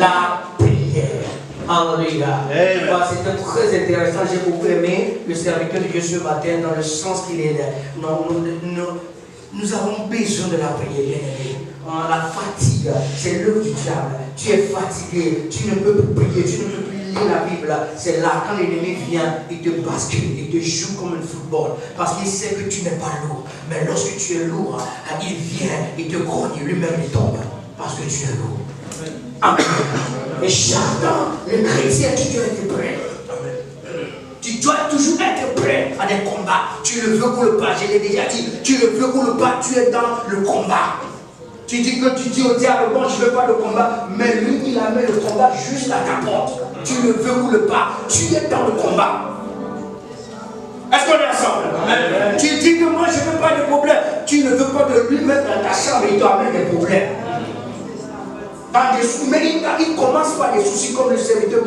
la prière. Alléluia. C'était très intéressant, j'ai beaucoup aimé le serviteur de Dieu ce matin dans le sens qu'il est là. Nous avons besoin de la prière, bien-aimé. La fatigue, c'est l'œuvre du diable. Tu es fatigué, tu ne peux plus prier, tu ne peux plus lire la Bible. C'est là quand l'ennemi vient, il te bascule, il te joue comme un football. Parce qu'il sait que tu n'es pas lourd. Mais lorsque tu es lourd, il vient, il te grogne, lui-même il tombe. Parce que tu es lourd. Amen. Et chacun, le chrétien, tu dois être prêt. Tu dois toujours être prêt à des combats. Tu le veux ou le pas, je l'ai déjà dit. Tu le veux ou le pas, tu es dans le combat. Tu dis que tu dis au diable, bon, je ne veux pas le combat, mais lui, il a mis le combat juste à ta porte. Tu le veux ou le pas, tu es dans le combat. Est-ce qu'on est ensemble? Amen. Tu dis que moi, je ne veux pas de problème. Tu ne veux pas de lui mettre dans ta chambre, il doit mettre des problèmes. Mais il commence par des soucis comme le serviteur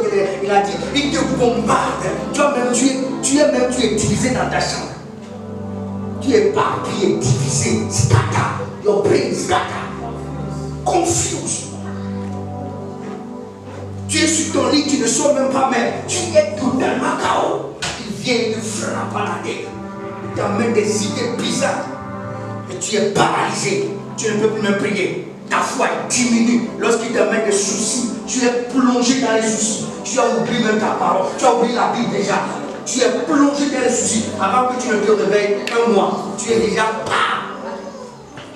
il a dit. Il te bombarde. Toi-même, tu es divisé dans ta chambre. Tu es éparpillé, divisé, scatter. Your brain is scatter. Confused. Tu es sur ton lit, tu ne sors même pas, mais tu es totalement KO. Il vient et te frappe à la tête. Il t'amène des idées bizarres. Et tu es paralysé. Tu ne peux plus même prier. Ta foi diminue lorsqu'il te met des soucis. Tu es plongé dans les soucis. Tu as oublié même ta parole. Tu as oublié la Bible déjà. Tu es plongé dans les soucis. Avant que tu ne te réveilles, un mois, tu es déjà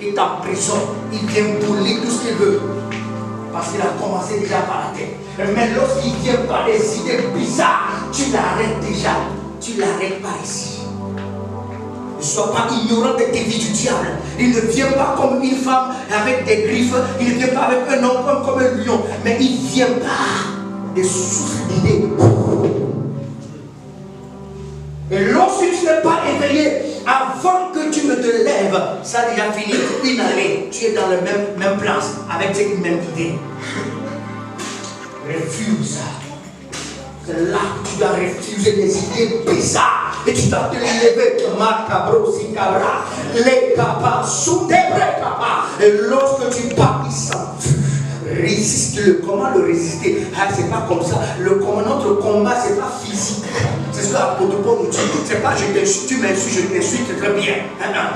il est en prison. Il vient brûler tout ce qu'il veut. Parce qu'il a commencé déjà par la tête. Mais lorsqu'il vient par des idées bizarres, tu l'arrêtes déjà. Tu l'arrêtes par ici. Ne sois pas ignorant des vies du diable. Il ne vient pas comme une femme avec des griffes. Il ne vient pas avec un homme comme un lion. Mais il vient par des souffles d'idées. Et lorsque tu n'es pas éveillé, avant que tu ne te lèves, ça a déjà fini une année. Tu es dans la même place avec cette même idée. Refuse. C'est là que tu dois refuser des idées bizarres. Et tu dois te lever. Et lorsque tu pars, il s'enfuit. Résiste-le. Comment le résister? C'est pas comme ça. Notre combat, c'est pas physique. C'est ce que l'apôtre Paul nous dit. C'est pas je t'insulte, tu m'insultes, je t'insulte très bien.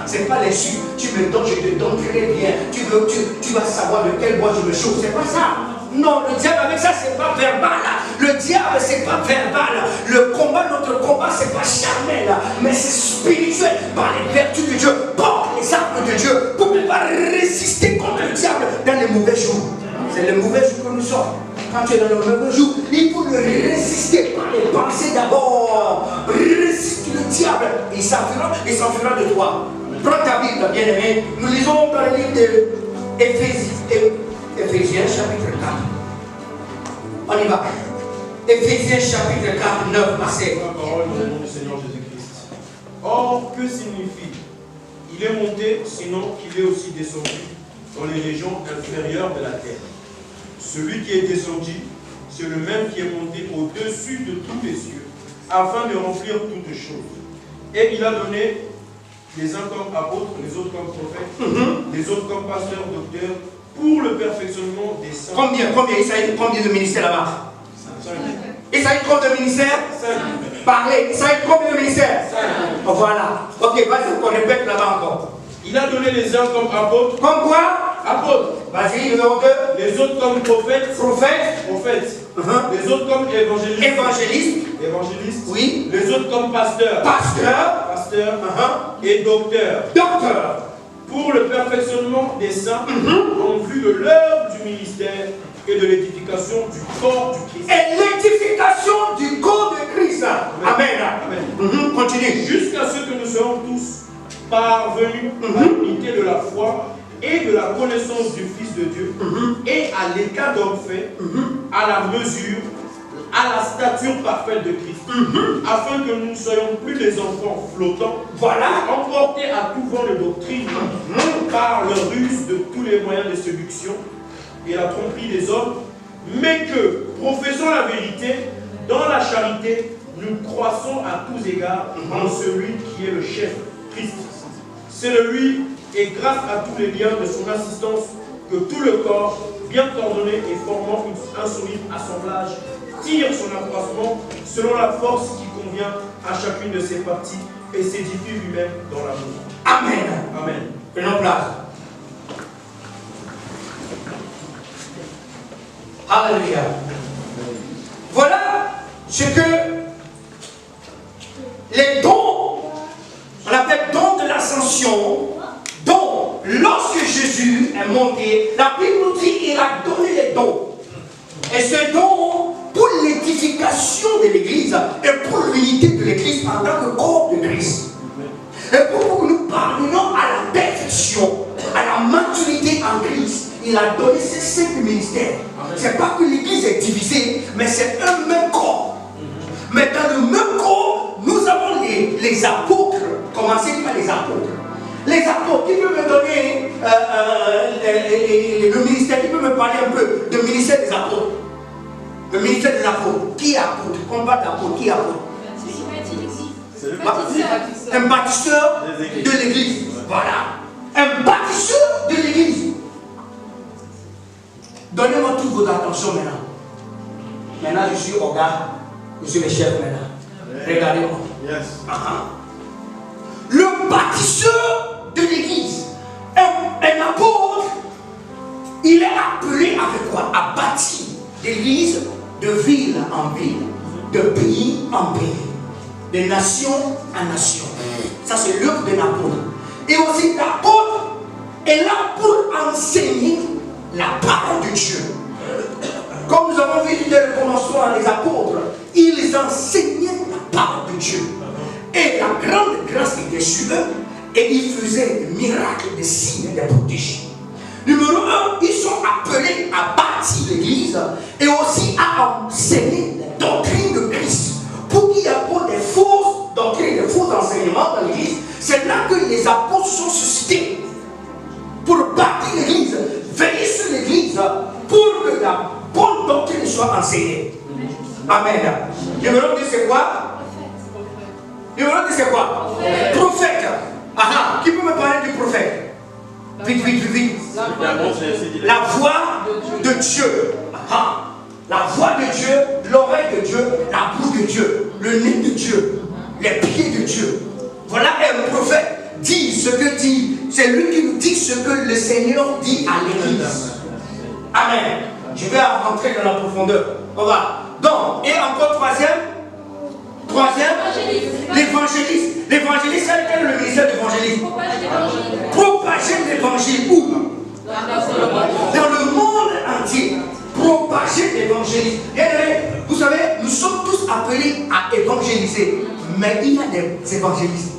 C'est pas l'insulte. Tu me donnes, je te donne très bien. Tu vas savoir de quel bois je me chauffe. C'est pas ça. Non, le diable avec ça, c'est pas verbal. Le diable, c'est pas verbal. Le combat, notre combat, c'est pas charnel, mais c'est spirituel. Par les vertus de Dieu, par les armes de Dieu, pour pouvoir résister contre le diable dans les mauvais jours. C'est les mauvais jours que nous sommes. Quand tu es dans le mauvais jour, il faut le résister par les pensées d'abord. Résiste le diable, il s'enfuira de toi. Prends ta Bible, bien-aimé. Nous lisons dans le livre de Éphésiens chapitre 4. On y va. Éphésiens chapitre 4, 9, verset. La parole du nom du Seigneur Jésus-Christ. Or, que signifie? Il est monté, sinon qu'il est aussi descendu dans les régions inférieures de la terre. Celui qui est descendu, c'est le même qui est monté au-dessus de tous les cieux, afin de remplir toutes choses. Et il a donné les uns comme apôtres, les autres comme prophètes, les autres comme pasteurs, docteurs, pour le perfectionnement des saints. Combien il s'agit de combien de ministères là-bas? 5. Il s'agit de combien de ministères? 5. Parlez, il s'agit de combien de ministères? 5. Voilà. Ok, vas-y, on répète là-bas encore. Il a donné les uns comme apôtres. Comme quoi? Apôtres. Vas-y, numéro 2. Les autres comme prophètes. Prophètes. Les autres comme évangélistes. Évangélistes. Oui. Les autres comme pasteurs. Pasteurs. Et docteurs. Pour le perfectionnement des saints, en vue de l'œuvre du ministère et de l'édification du corps du Christ. Et l'édification du corps de Christ. Amen. Continue. Jusqu'à ce que nous soyons tous parvenus à l'unité de la foi et de la connaissance du Fils de Dieu et à l'état d'homme fait, à la mesure, à la stature parfaite de Christ, afin que nous ne soyons plus des enfants flottants, emportés à tout vent de doctrine par le ruse de tous les moyens de séduction et la tromperie des hommes, mais que, professant la vérité, dans la charité, nous croissons à tous égards en celui qui est le chef, Christ. C'est de lui et grâce à tous les liens de son assistance que tout le corps, bien coordonné et formant un solide assemblage, tire son accroissement selon la force qui convient à chacune de ses parties et s'édifie lui-même dans l'amour. Amen. Amen. Prenons place. Alléluia. Voilà ce que les dons, on appelle dons de l'ascension, dont lorsque Jésus est monté, la Bible nous dit qu'il a donné les dons. Et ce don pour l'édification de l'Église et pour l'unité de l'Église en tant que corps de Christ. Et pour que nous parvenions à la perfection, à la maturité en Christ, il a donné ces 5 ministères. Ce n'est pas que l'Église est divisée, mais c'est un même corps. Mais dans le même corps, nous avons les apôtres. Commencez par les apôtres. Les apôtres, qui peut me donner le ministère, qui peut me parler un peu du ministère des apôtres? Le ministère des apôtres. Qui est apôtre? On parle d'apôtre. Qui est apôtre? Un bâtisseur de l'Église. Voilà. Un bâtisseur de l'Église. Donnez-moi toute votre attention maintenant. Maintenant, je suis au gars. Je suis le chef maintenant. Regardez-moi. Yes. Le bâtisseur de l'Église. Un apôtre. Il est appelé avec quoi? À bâtir l'Église de ville en ville, de pays en pays, de nation en nation. Ça, c'est l'œuvre d'un apôtre. Et aussi, l'apôtre est là pour enseigner la parole de Dieu. Comme nous avons vu dès le commencement, les apôtres, ils enseignaient la parole de Dieu. Et la grande grâce était sur eux, et ils faisaient des miracles, des signes et des prodiges. Numéro 1, ils sont appelés à bâtir l'Église et aussi à enseigner la doctrine de Christ. Pour qu'il y ait pas des fausses doctrines, des faux enseignements dans l'Église, c'est là que les apôtres sont suscités. Pour bâtir l'Église, veiller sur l'Église, pour que la bonne doctrine soit enseignée. Amen. Numéro 2, c'est quoi? Numéro 2, c'est quoi? Prophète. Qui peut me parler du prophète? Vite, vite, vite. La voix de Dieu. La voix de Dieu, l'oreille de Dieu, la bouche de Dieu, le nez de Dieu, les pieds de Dieu. Voilà un prophète. Dit ce que dit. C'est lui qui nous dit ce que le Seigneur dit à l'Église. Amen. Je vais rentrer dans la profondeur. On va. Donc, et encore troisième, l'évangéliste. L'évangéliste, c'est quel est le ministère d'évangéliste? Propager l'évangile où? Dans le monde entier. Propager l'évangile. Vous savez, nous sommes tous appelés à évangéliser. Mais il y a des évangélistes.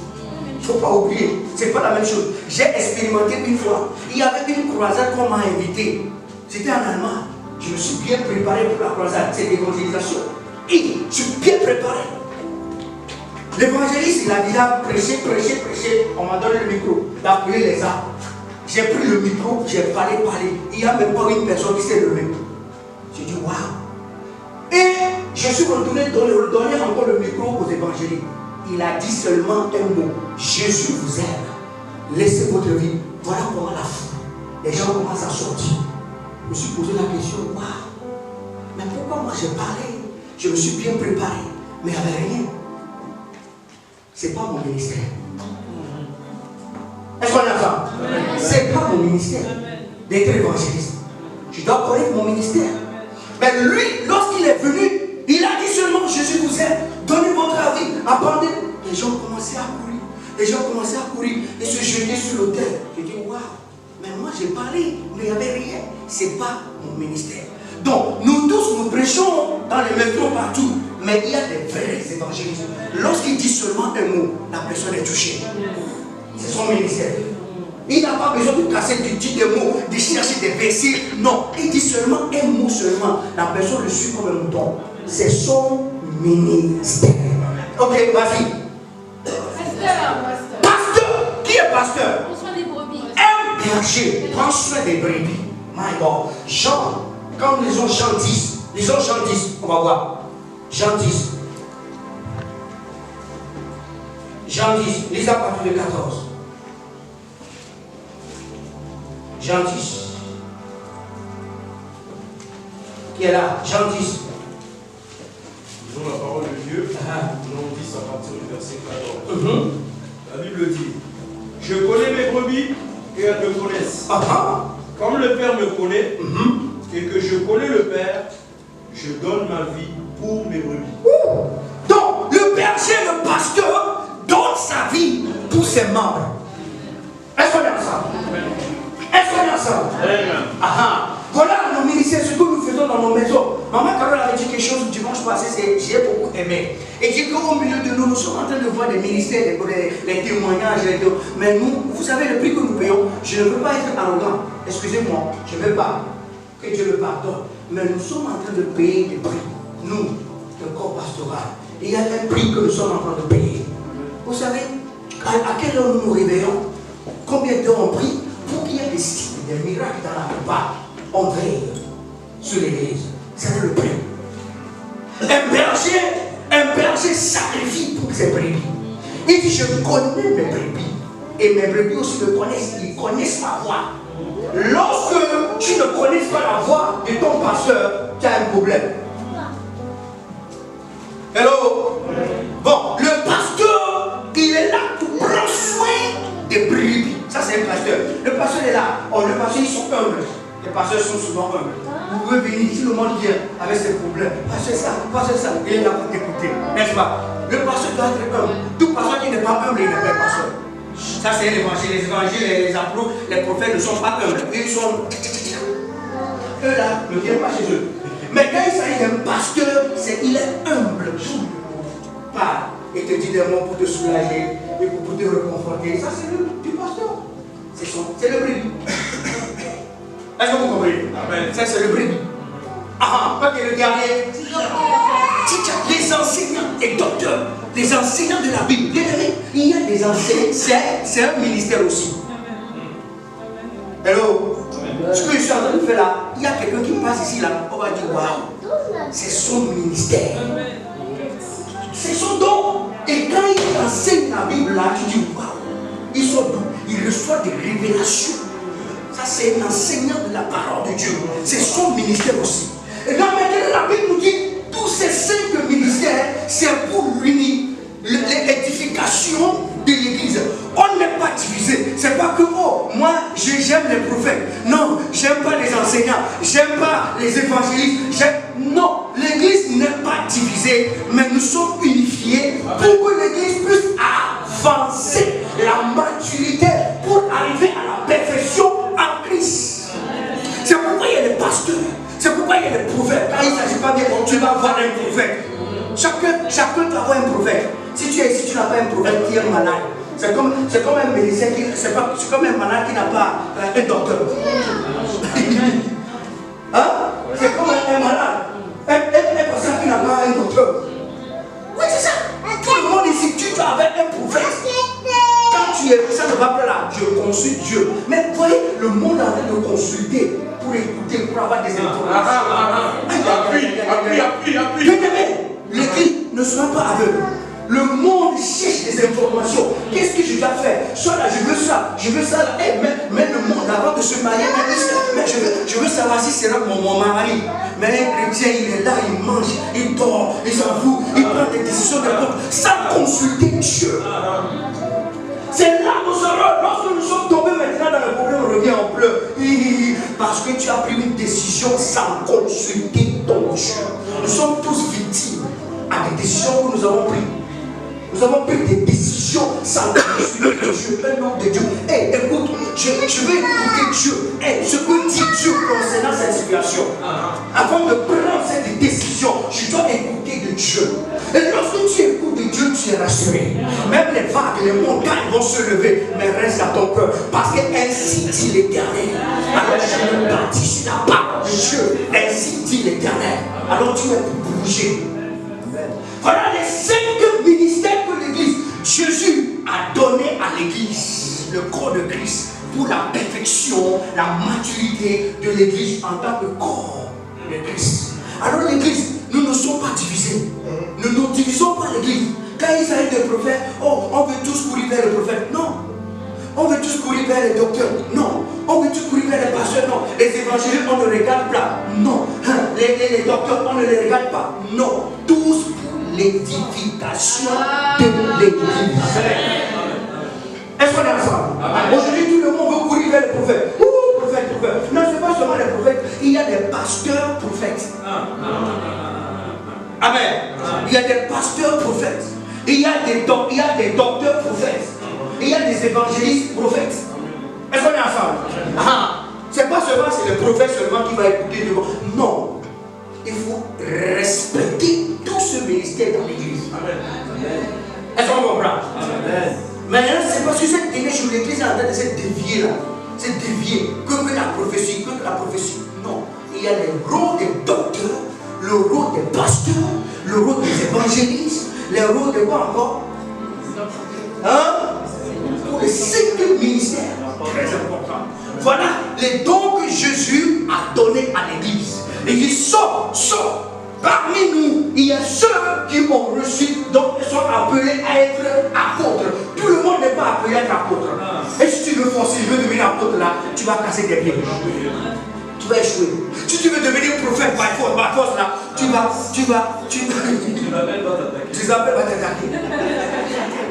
Il ne faut pas oublier. Ce n'est pas la même chose. J'ai expérimenté une fois. Il y avait une croisade qu'on m'a invité. C'était en Allemagne. Je me suis bien préparé pour la croisade, cette évangélisation. Et je suis bien préparé. L'évangéliste, il a déjà prêché. On m'a donné le micro, d'appeler les arbres. J'ai pris le micro, j'ai parlé. Il n'y a même pas une personne qui s'est levée. J'ai dit, waouh. Et je suis retourné donner encore le micro aux évangélistes. Il a dit seulement un mot. Jésus vous aime. Laissez votre vie. Voilà comment la foi. Les gens commencent à sortir. Je me suis posé la question, waouh. Mais pourquoi moi j'ai parlé? Je me suis bien préparé. Mais il n'y avait rien. Ce n'est pas mon ministère. Est-ce qu'on est ensemble? Ce n'est pas mon ministère d'être évangéliste. Je dois connaître mon ministère. Mais lui, lorsqu'il est venu, il a dit seulement Jésus vous aime, donnez votre avis, appendez. Les gens commençaient à courir. Et se jeter sur l'autel. J'ai dit waouh, mais moi j'ai parlé, mais il n'y avait rien. Ce n'est pas mon ministère. Donc, nous tous, nous prêchons dans les métros partout. Mais il y a des vrais évangélistes. Lorsqu'il dit seulement un mot, la personne est touchée. C'est son ministère. Il n'a pas besoin de casser, de dire des mots, de chercher des versets. Non, il dit seulement un mot seulement. La personne le suit comme un mouton. C'est son ministère. Ok, vas-y. Pasteur. Qui est pasteur? Prends soin des brebis. Un berger prend soin des brebis. My God. Jean, comme les gens Jean 10. Lisons Jean 10, on va voir. Jean 10. Jean 10, lisez à partir de 14. Jean 10. qui est là, Jean 10. Disons la parole de Dieu, Jean 10 à partir du verset 14. La Bible dit, je connais mes brebis et elles me connaissent. Comme le Père me connaît et que je connais le Père, je donne ma vie pour mes brebis. Donc, le berger, le pasteur, donne sa vie pour ses membres. Est-ce qu'on est ensemble? Est-ce qu'on est ensemble? Voilà nos ministères, ce que nous faisons dans nos maisons. Maman Carole avait dit quelque chose dimanche passé, j'ai beaucoup aimé. Et dit qu'au milieu de nous, nous sommes en train de voir des ministères, les témoignages, mais nous, vous savez le prix que nous payons. Je ne veux pas être arrogant, excusez-moi, je ne veux pas, que Dieu le pardonne. Mais nous sommes en train de payer des prix, nous, le corps pastoral. Il y a un prix que nous sommes en train de payer. Vous savez, à quelle heure nous nous réveillons? Combien d'heures on prie pour qu'il y ait des signes, des miracles dans la plupart? On veille sur l'église. C'est le prix. Un berger sacrifie pour ses brebis. Il dit, je connais mes brebis. Et mes brebis aussi me connaissent. Ils connaissent ma voix. Lorsque tu ne connais pas la voix de ton pasteur, tu as un problème. Hello? Bon, le pasteur, il est là pour prendre soin des brebis. Ça, c'est un pasteur. Le pasteur est là. Oh, le pasteur, ils sont humbles. Les pasteurs sont souvent humbles. Vous pouvez venir, si le monde vient avec ses problèmes, pasteur ça, il est là pour t'écouter. N'est-ce pas? Le pasteur doit être humble. Tout pasteur qui n'est pas humble, il n'est pas pasteur. Ça, c'est l'évangile. Les évangiles, les apôtres, les prophètes ne sont pas humbles. Ils sont. Eux là, ne viennent pas chez eux. Mais quand il s'agit d'un pasteur, il est humble. Parle et te dit des mots pour te soulager et pour te réconforter. Ça, c'est le du pasteur. C'est le brebis. Est-ce que vous comprenez? Ça, c'est le brebis. Ok, le dernier. Les enseignants et docteurs, les enseignants de la Bible. Il y a des enseignants, c'est un ministère aussi. Hello? Ce que je suis en train de faire là, il y a quelqu'un qui passe ici là, on va dire waouh, c'est son ministère. C'est son don. Et quand il enseigne la Bible là, tu dis waouh, ils sont doux, il reçoit des révélations. Ça, c'est un enseignant de la parole de Dieu. C'est son ministère aussi. Et là, maintenant, la Bible nous dit tous ces 5 ministères, c'est pour l'édification de l'église. On n'est pas divisé. C'est pas que, oh, moi, j'aime les prophètes. Non, j'aime pas les enseignants. J'aime pas les évangélistes. Non, l'église n'est pas divisée, mais nous sommes unifiés pour que l'église puisse avancer la maturité pour arriver à la perfection en Christ. C'est pourquoi il y a les pasteurs. C'est pourquoi il y a les prophètes. Quand il ne s'agit pas bien, tu vas avoir un prophète. Chacun doit avoir un prophète. Si tu n'as pas un prophète, tu es malade. C'est comme un médecin c'est comme un malade qui n'a pas un docteur. Hein? C'est comme un malade. Un patient qui n'a pas un docteur. Oui, c'est ça. Tout le monde ici, tu dois avoir un prophète. Quand tu es, ça ne va pas là, je consulte Dieu. Mais vous voyez, le monde est en train de consulter pour écouter, pour avoir des informations. Appuie. L'église ne sera pas aveugle. Le monde cherche des informations. Qu'est-ce que je dois faire? Soit là, je veux ça là. Hey, mais le monde, avant de se marier, mais je veux savoir si c'est là mon mari. Mais un chrétien, il est là, il mange, il dort, il s'en fout, il prend des décisions n'importe sans consulter Dieu. C'est là nos erreurs. Lorsque nous sommes tombés maintenant dans le problème, on revient en pleurs. Parce que tu as pris une décision sans consulter ton Dieu. Nous sommes tous victimes à des décisions que nous avons prises. Nous avons pris des décisions sans consulter Dieu, un nom de Dieu. Hey, écoute, je vais écouter Dieu. Hey, ce que dit Dieu concernant cette situation. Avant de prendre cette décision, je dois écouter de Dieu. Et lorsque tu écoutes de Dieu, tu es rassuré. Même les vagues, les montagnes vont se lever, mais reste à ton cœur. Parce que ainsi dit l'Éternel. Alors je me bâtis sur la parole de Dieu. Ainsi dit l'Éternel. Alors tu es pour bouger. Voilà les 5 ministères que l'Église, Jésus a donné à l'Église, le corps de Christ, pour la perfection, la maturité de l'Église en tant que corps de Christ. Alors l'Église, nous ne sommes pas divisés. Nous ne divisons pas l'Église. Quand il s'agit des prophètes, oh, on veut tous courir vers les prophètes. Non. On veut tous courir vers les docteurs. Non. On veut tous courir vers les pasteurs. Non. Les évangélistes, on ne regarde pas. Non. les docteurs, on ne les regarde pas. Non, tous pour l'édification de l'église. Est-ce qu'on est ensemble? Aujourd'hui, tout le monde veut courir vers les prophètes. Prophète. Non, ce n'est pas seulement les prophètes, il y a des pasteurs prophètes. Amen. Il y a des pasteurs prophètes. Il y a des docteurs prophètes. Il y a des évangélistes prophètes. Est-ce qu'on est ensemble? C'est pas seulement c'est le prophète seulement qui va écouter devant. Non. Il faut respecter tout ce ministère dans l'église. Est-ce qu'on comprend? Maintenant, c'est parce que cette énergie sur l'église est en train de se dévier là. C'est dévié. Que la prophétie. Non. Il y a le rôle des docteurs, le rôle des pasteurs, le rôle des évangélistes, le rôle de quoi encore? Pour le cinquième ministère. Très important. Voilà les dons que Jésus a donnés à l'église. L'église sort. Parmi nous, il y a ceux qui ont reçu, donc ils sont appelés à être apôtres. Tout le monde n'est pas appelé à être apôtre. Et si tu veux forcer, tu veux devenir apôtre là, tu vas casser des pieds. Tu vas échouer. Si tu veux devenir prophète par force là, Isabelle va t'attaquer.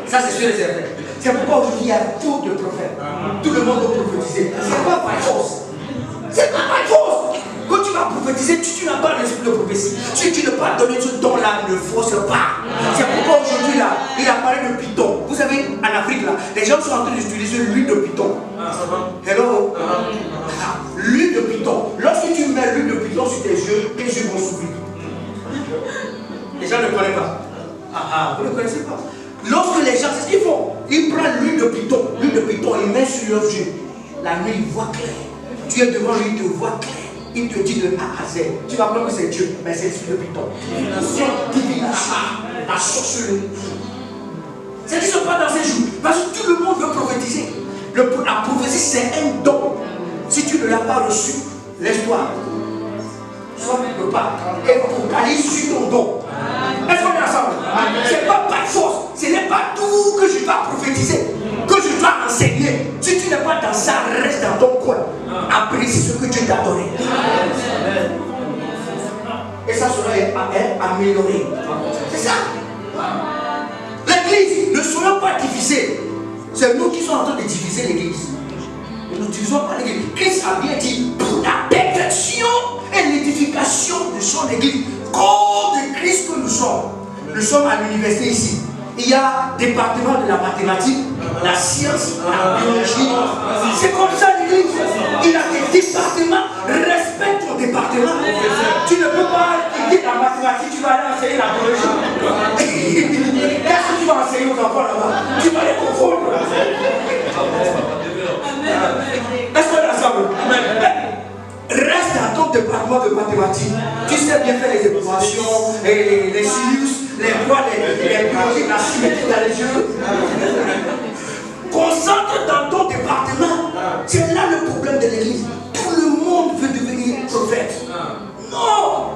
Ça c'est sûr et certain. C'est pourquoi aujourd'hui il y a trop de prophètes. Tout le monde veut prophétiser. C'est pas par force. C'est pas par force. Quand tu vas prophétiser, tu n'as pas l'esprit de prophétie. Si tu ne peux pas donner ce don-là, ne force pas. C'est pourquoi aujourd'hui là, il a parlé de python. Vous savez, en Afrique là, les gens sont en train d'utiliser l'huile de python. Hello? L'huile de python. Lorsque tu mets l'huile de python sur tes yeux vont s'ouvrir. Les gens ne connaissent pas. Vous ne connaissez pas. Lorsque les gens, c'est ce qu'ils font. Ils prennent l'huile de python, ils mettent sur leurs yeux. La nuit, ils voient clair. Tu es devant lui, il te voit clair. Il te dit de A à Z. Tu vas croire que c'est Dieu, mais c'est l'esprit de python. Son divination, la sorcellerie. C'est ce qui se passe dans ces jours. Parce que tout le monde veut prophétiser. La prophétie, c'est un don. Si tu ne l'as pas reçu, laisse-toi. Sois le pas. Et focalise sur ton don. Est-ce qu'on est ensemble? Ce n'est pas par force. Ce n'est pas tout que je dois prophétiser, que je dois enseigner. Si tu n'es pas dans ça, reste dans ton coin. Apprécie ce que Dieu t'a donné. Et ça sera amélioré. C'est ça. L'église, ne soyons pas divisés. C'est nous qui sommes en train de diviser l'église. Nous ne divisons pas l'église. Christ a bien dit pour la perfection et l'édification de son église. Corps de Christ que nous sommes. Nous sommes à l'université ici. Il y a département de la mathématique, la science, la biologie. C'est comme ça l'église. Il a des départements. Respecte ton département. Tu ne peux pas quitter la mathématique, tu vas aller enseigner la biologie. Qu'est-ce que tu vas enseigner aux enfants là-bas? Tu vas les confondre. Est-ce qu'on est ensemble? Reste dans ton département de mathématiques. Tu sais bien faire les équations, les sinus, les voies, les biologies, la symétrie dans les yeux. Concentre dans ton département. C'est là le problème de l'église. Tout le monde veut devenir prophète. Non.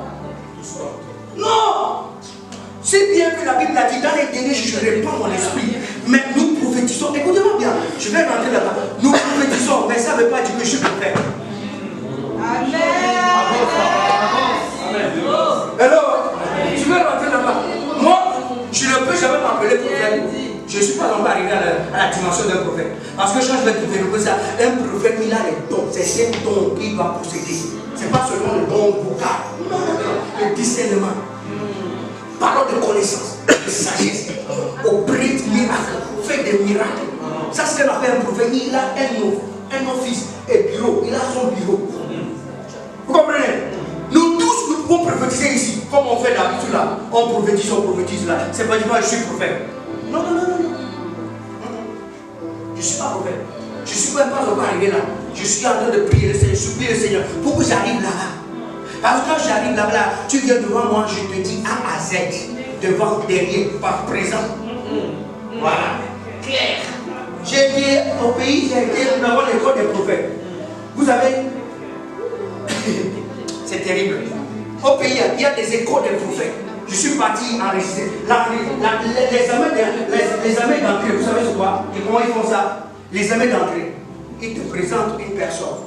C'est bien que la Bible a dit dans les derniers jours, je répands mon esprit. Mais nous prophétisons. Écoutez-moi bien. Je vais rentrer là-bas. Nous prophétisons, mais ça ne veut pas dire que je suis prophète. Amen. Alors, je vais rentrer là-bas. Moi, je ne peux jamais m'appeler prophète. Je ne suis pas encore arrivé à la dimension d'un prophète. Parce que quand je vais développer ça, un prophète, il a les dons. C'est un don qu'il doit posséder. Ce n'est pas seulement le don vocal. Non. Le discernement. Parole de connaissance, de sagesse, opère de miracles, fait des miracles. Ça, c'est ce qu'on appelle un prophète. Il a un office et bureau. Il a son bureau. Vous comprenez? Nous tous, nous pouvons prophétiser ici. Comme on fait d'habitude là. On prophétise là. C'est pas du tout, je suis prophète. Non. Je ne suis pas prophète. Je ne suis pas encore arrivé là. Je suis en train de prier le Seigneur, supplier le Seigneur pour que j'arrive là-bas. Parce que quand j'arrive là-bas, tu viens devant moi, je te dis A à Z. Devant, derrière, par présent. Voilà. Clair. J'ai été au pays, nous avons l'école des prophètes. Vous savez, c'est terrible. Au pays, il y a des écoles des prophètes. Je suis parti enregistrer. Les examens d'entrée, vous savez c'est quoi? Et comment ils font ça? Les examens d'entrée, ils te présentent une personne.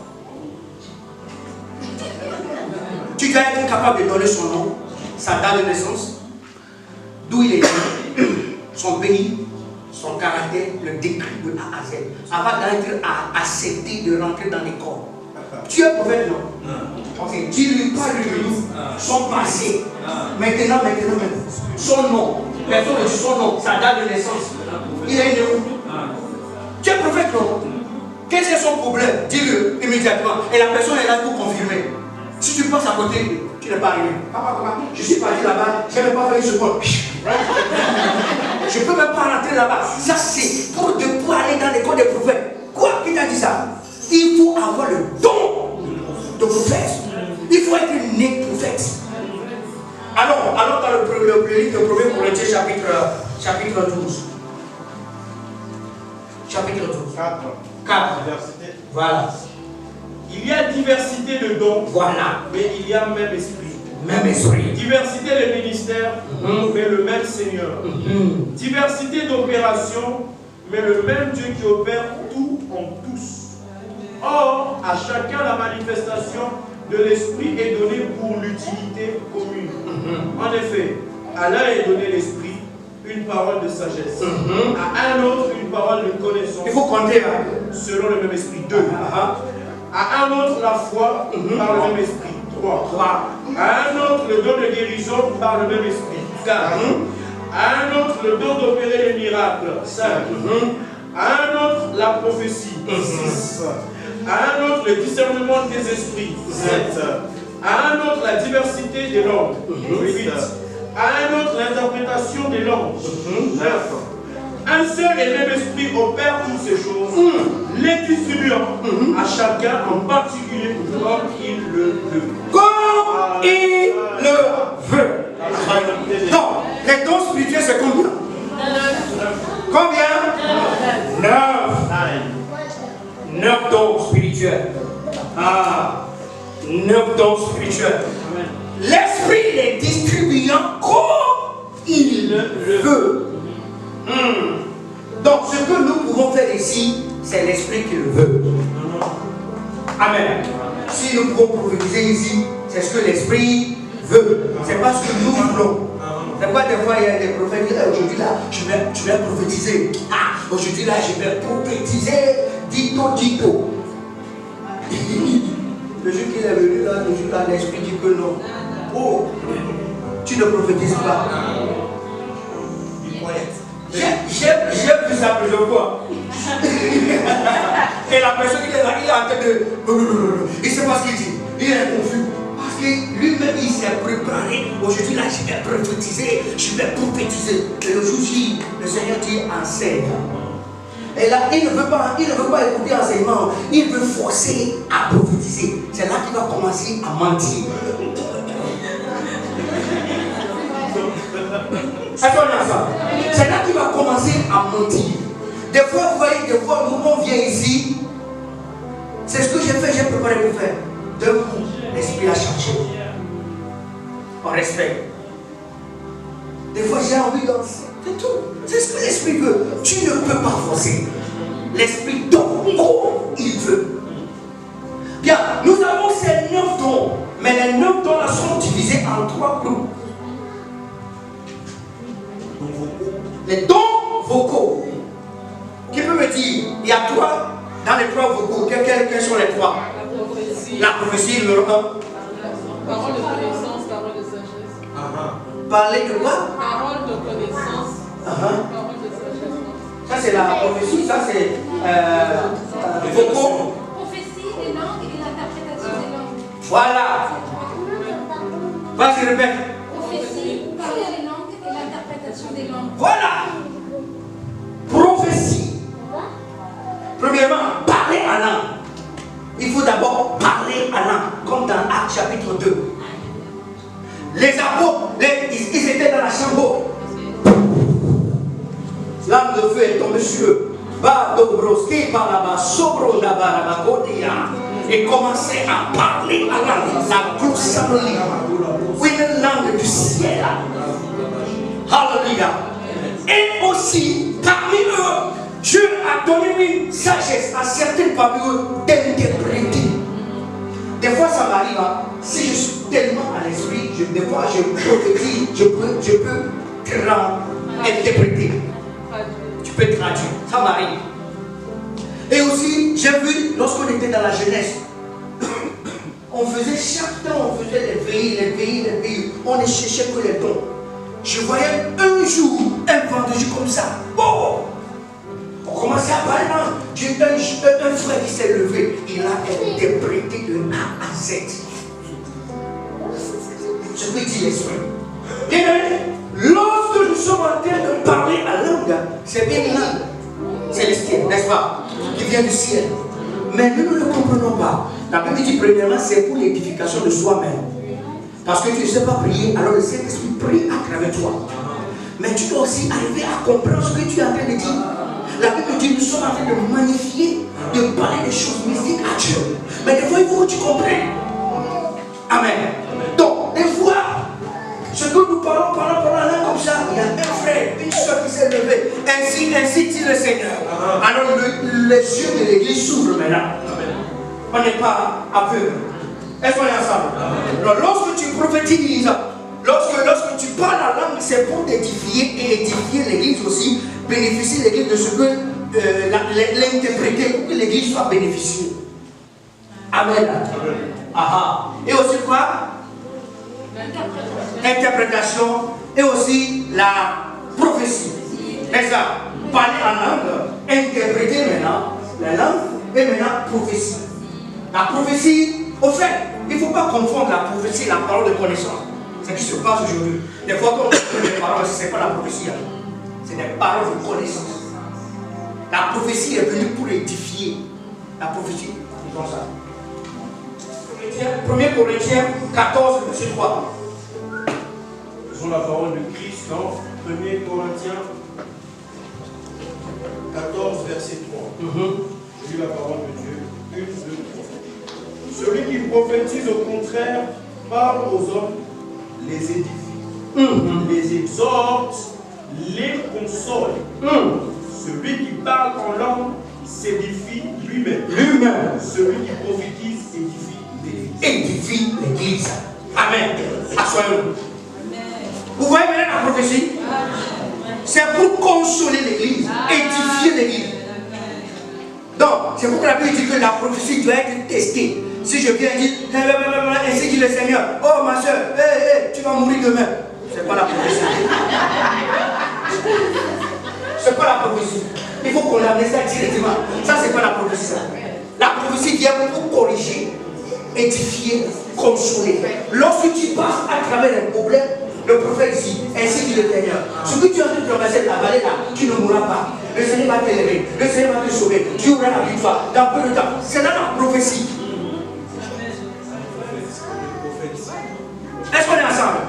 Tu Tu dois être capable de donner son nom, sa date de naissance, d'où il est né, son pays, son caractère, le décrit de A à Z, avant d'être accepté de rentrer dans l'école. Tu es prophète, non? Ok, dis-lui, parle-lui son passé. Maintenant, son nom. Personne ne dit son nom, sa date de naissance. Il est né où? Tu es prophète, non? Quel est son problème? Dis-le immédiatement. Et la personne est là pour confirmer. Si tu passes à côté, tu n'es pas arrivé. Papa, je suis parti là-bas, je n'ai pas fait ce point. Je ne peux même pas rentrer là-bas. Ça, c'est pour aller dans l'école des prophètes. Quoi? Qui t'a dit ça? Il faut avoir le don de prophète. Il faut être né prophète. Alors dans le livre de 1 Corinthiens, chapitre 12. Chapitre 12. 4. Voilà. Il y a diversité de dons, voilà, mais il y a même esprit. Même esprit. Diversité de ministères, mais le même Seigneur. Diversité d'opérations, mais le même Dieu qui opère tout en tous. Or, à chacun la manifestation de l'esprit est donnée pour l'utilité commune. En effet, à l'un est donné l'esprit, une parole de sagesse. À un autre, une parole de connaissance. Il faut compter selon le même esprit. 2. À un autre, la foi par le même esprit. 3. À un autre, le don de guérison par le même esprit. 4. À un autre, le don d'opérer les miracles. 5. À un autre, la prophétie. 6. À un autre, le discernement des esprits. 7. À un autre, la diversité des langues. 8. À un autre, l'interprétation des langues. 9. Un seul et même esprit opère toutes ces choses, les distribuant à chacun en particulier comme il le veut. Comme il le veut. Donc, les dons spirituels, c'est combien? Combien? 9 dons spirituels. 9 dons spirituels. L'esprit les distribuant comme il le veut. Donc, ce que nous pouvons faire ici, c'est l'esprit qui le veut. Amen. Si nous pouvons prophétiser ici, c'est ce que l'esprit veut. C'est pas ce que nous voulons. C'est pourquoi des fois il y a des prophètes qui disent aujourd'hui là, je vais prophétiser. Aujourd'hui là, je vais prophétiser. Dito. Le jour qu'il est venu là, le jour là, l'esprit dit que non. Oh, tu ne prophétises pas. J'ai vu ça plusieurs fois. Et la personne qui est là, il est en train de. Il ne sait pas ce qu'il dit. Il est confus. Parce que lui-même, il s'est préparé. Aujourd'hui, là, je vais prophétiser. Je vais prophétiser. Et le jour J, le Seigneur dit enseigne. Et là, il ne veut pas écouter l'enseignement. Il veut forcer à prophétiser. C'est là qu'il va commencer à mentir. C'est là qu'il va commencer à mentir. Des fois, vous voyez, des fois, nous, on vient ici. C'est ce que j'ai fait, j'ai préparé pour faire. D'un coup, l'esprit a changé. On respecte. Des fois, j'ai envie de. C'est tout. C'est ce que l'esprit veut. Tu ne peux pas forcer. L'esprit donne comme il veut. Bien, nous avons ces 9 dons. Mais les 9 dons là sont divisés en 3 groupes. Les dons vocaux. Qui peut me dire, il y a 3 dans les 3 vocaux. Quels sont les 3? La prophétie, numéro 1. Parole de connaissance, parole de sagesse. Parler de quoi? Parole de connaissance, parole de sagesse. Ça c'est la prophétie, ça c'est vocaux. Prophétie des langues et l'interprétation des langues. Voilà. Vas-y, répète. Prophétie, parler les langues et l'interprétation des langues. Voilà. Prophétie. Premièrement, parler en langue. Il faut d'abord parler en langue, comme dans Actes chapitre 2. Les apôtres, ils étaient dans la chambre. L'âme de feu est tombée sur eux. Et commençaient à parler en langue, la glossanie, une langue du ciel. Alléluia. Et aussi, parmi eux, Dieu a donné une sagesse à certains parmi eux d'interpréter. Des fois, ça m'arrive, si je suis tellement à l'esprit, des fois je prophétise, je peux interpréter. Tu peux traduire, ça m'arrive. Et aussi, j'ai vu, lorsqu'on était dans la jeunesse, on faisait chaque temps, on faisait les veillées, on ne cherchait que les dons. Je voyais un jour, un vendredi comme ça, oh, on commençait à parler, j'ai un frère qui s'est levé, il a interprété de A à Z. Ce que dit l'esprit. Et lorsque nous sommes en train de parler à langue, c'est bien une langue célestielle, n'est-ce pas, qui vient du ciel. Mais nous ne le comprenons pas. La Bible dit premièrement, c'est pour l'édification de soi-même. Parce que tu ne sais pas prier, alors le Saint-Esprit prie à travers toi. Mais tu dois aussi arriver à comprendre ce que tu es en train de dire. La Bible dit nous sommes en train de magnifier, de parler des choses mystiques à Dieu. Mais des fois, il faut que tu comprennes. Amen. Donc, des fois, ce que nous parlons là comme ça, il y a un frère, une soeur qui s'est levée. Ainsi dit le Seigneur. Alors les yeux de l'église s'ouvrent maintenant. On n'est pas aveugle. Est-ce qu'on est ensemble? Alors, lorsque tu prophétises, lorsque tu parles la langue, c'est pour t'édifier et édifier l'église aussi, bénéficier l'église de ce que l'interpréter pour que l'église soit bénéficiée. Amen. Aha. Et aussi quoi? Interprétation et aussi la prophétie. C'est ça. Parler en langue, interpréter maintenant la langue et maintenant prophétie. La prophétie, au fait, il ne faut pas confondre la prophétie et la parole de connaissance. C'est ce qui se passe aujourd'hui. Des fois, quand on dit des paroles, ce n'est pas la prophétie. C'est des paroles de connaissance. La prophétie est venue pour édifier. La prophétie, c'est comme ça. 1 Corinthiens 14, verset 3. Faisons la parole de Christ dans 1 Corinthiens 14, verset 3. Je lis la parole de Dieu. 1, 2, 3. Celui qui prophétise au contraire parle aux hommes, les édifie, les exhorte, les console. Celui qui parle en langue s'édifie lui-même. Celui qui prophétise édifie l'église. Amen. Assoyons-nous. Vous voyez maintenant la prophétie? C'est pour consoler l'église, édifier l'église. Donc, c'est pourquoi la Bible dit que la prophétie doit être testée. Si je viens dire, ainsi dit le Seigneur, oh ma soeur, tu vas mourir demain. C'est pas la prophétie. C'est pas la prophétie. Il faut qu'on l'amène ça directement. Ça, c'est pas la prophétie. La prophétie vient pour corriger, édifier, consoler. Lorsque tu passes à travers les problèmes, le prophète dit, ainsi dit le Seigneur, ce que tu es en train de traverser la vallée là, tu ne mourras pas. Le Seigneur va t'élever, le Seigneur va te sauver, tu auras la victoire dans peu de temps. C'est là la prophétie. Est-ce qu'on est ensemble?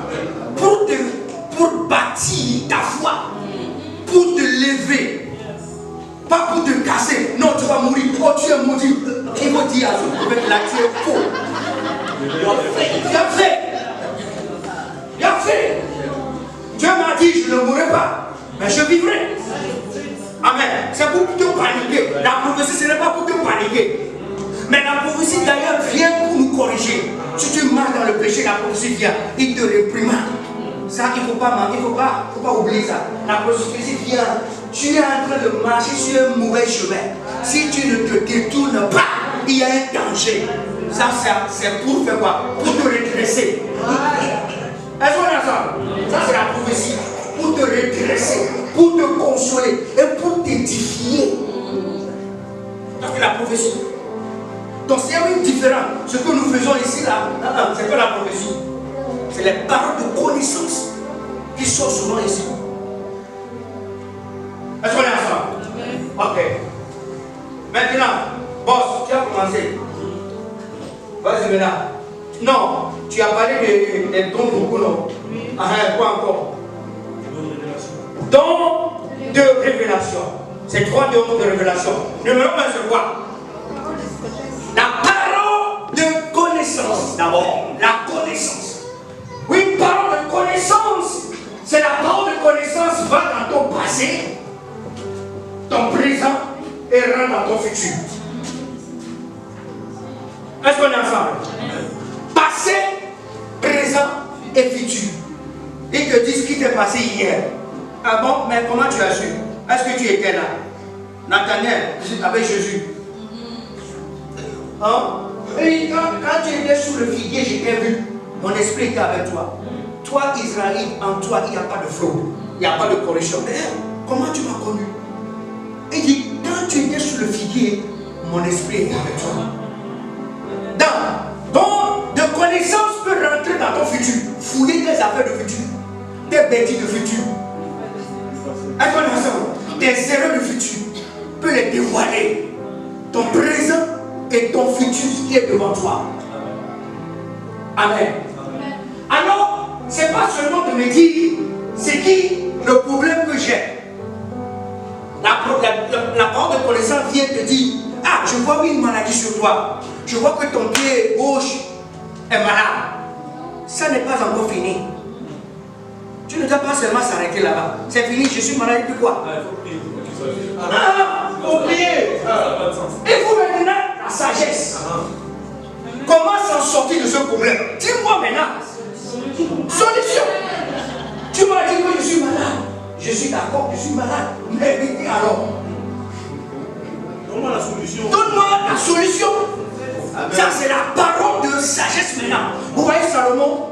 Pour bâtir ta foi, pour te lever, pas pour te casser. Non, tu vas mourir. Oh, tu es maudit. Il faut dire à ce prophète là, tu es faux. Bien fait. Dieu m'a dit, je ne mourrai pas, mais je vivrai. Amen. C'est pour te paniquer. La prophétie, ce n'est pas pour te paniquer. Mais la prophétie d'ailleurs vient pour nous corriger. Si tu marches dans le péché, la prophétie vient. Il te réprimande. Ça, il ne faut pas oublier ça. La prophétie vient. Tu es en train de marcher sur un mauvais chemin. Si tu ne te détournes pas, il y a un danger. Ça, c'est pour faire quoi? Pour te redresser. Est-ce qu'on est ensemble? Ça, c'est la prophétie. Pour te redresser, pour te consoler et pour t'édifier. Ça, c'est la prophétie. Donc, c'est un peu différent. Ce que nous faisons ici, là, c'est pas la prophétie. C'est les paroles de connaissance qui sont souvent ici. Est-ce qu'on est ensemble? Ok. Maintenant, boss, tu as commencé. Vas-y maintenant. Non, tu as parlé des dons beaucoup, non? Quoi encore? Dons de révélation. C'est 3 dons de révélation. Numéro 1, c'est quoi? La parole de connaissance. D'abord, la connaissance. Oui, parole de connaissance. C'est la parole de connaissance va dans ton passé, ton présent et rentre dans ton futur. Est-ce qu'on est ensemble? Passé, Ils te disent ce qui t'est passé hier. Ah bon, mais comment tu as su? Est-ce que tu étais là? Nathanaël, avec Jésus. Hein? Et quand tu étais sous le figuier, je t'ai vu. Mon esprit était avec toi. Toi, Israël, en toi, il n'y a pas de fraude. Il n'y a pas de correction. Mais comment tu m'as connu? Il dit, quand tu étais sous le figuier, mon esprit était avec toi. Donc, de connaissance peut rentrer dans ton futur. Fouiller tes affaires de futur. Tes bêtises de futur. Est-ce qu'on est ensemble? Tes erreurs de futur. Peut les dévoiler. Ton présent et ton futur qui est devant toi. Amen. Alors, ce n'est pas seulement de me dire c'est qui le problème que j'ai. La parole de connaissance vient te dire, ah, je vois une maladie sur toi. Je vois que ton pied gauche est malade. Ça n'est pas encore fini. Tu ne dois pas seulement s'arrêter là-bas. C'est fini, je suis malade depuis quoi? Oubliez. Il faut maintenant la sagesse. Comment s'en sortir de ce problème? Dis-moi maintenant. Solution. Tu m'as dit que je suis malade. Je suis d'accord, je suis malade. Mais alors, donne-moi la solution. Donne-moi la solution. Ça, c'est la parole de sagesse maintenant. Vous voyez Salomon?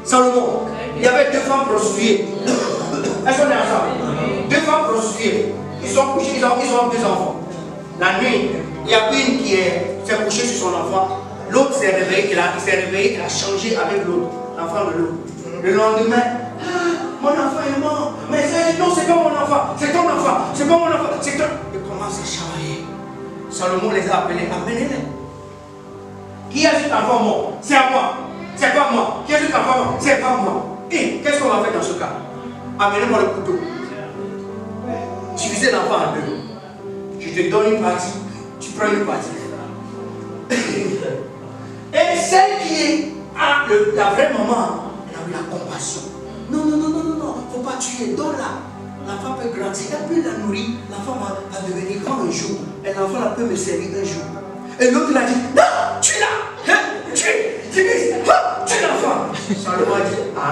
Salomon, il y avait deux femmes prostituées. Est-ce qu'on est ensemble? Deux femmes prostituées. Ils sont couchés, ils ont deux enfants. La nuit, il y a une qui s'est couchée sur son enfant. L'autre s'est réveillé, il s'est réveillé, il a changé avec l'autre, l'enfant de l'autre. Le lendemain, mon enfant est mort. Mais non, c'est pas mon enfant, c'est ton enfant, c'est pas mon enfant, c'est ton. Il commence à chamailler. Salomon les a appelés, amenez-les. Qui a cet enfant mort? C'est à moi. C'est pas moi. Qui a cet enfant mort? C'est pas moi. Et qu'est-ce qu'on va faire dans ce cas? Amenez-moi le couteau. Divisez l'enfant en deux. Je te donne une partie, tu prends une partie. Et celle qui a la vraie maman, elle a eu la compassion. Non, il ne faut pas tuer, donne-la. L'enfant peut grandir, elle peut la nourrir, l'enfant va devenir grand un jour. Et l'enfant peut me servir un jour. Et l'autre il a dit, non, tue-la, tue l'enfant. Salomon a dit, ah,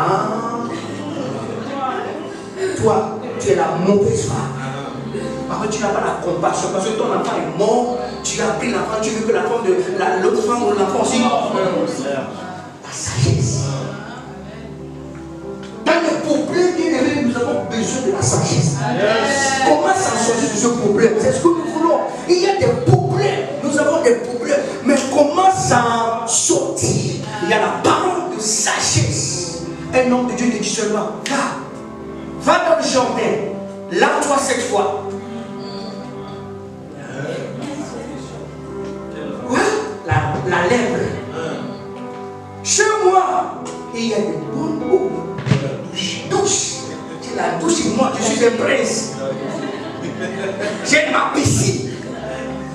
toi, tu es la mauvaise femme. Parce que tu n'as pas la compassion, parce que ton enfant est mort, tu as pris l'enfant, tu veux que l'enfant de l'autre femme ou l'enfant aussi. La sagesse. Dans le problème, nous avons besoin de la sagesse. Comment s'en sortir de ce problème? C'est ce que nous voulons. Il y a des problèmes, nous avons des problèmes, mais comment s'en sortir? Il y a la parole de sagesse. Un homme de Dieu te dit seulement, va dans le jardin, lave-toi 7 fois. La lèvre. Chez moi, il y a des bonnes eaux. Douche. C'est la douche et moi, je suis un prince. J'ai ma piscine.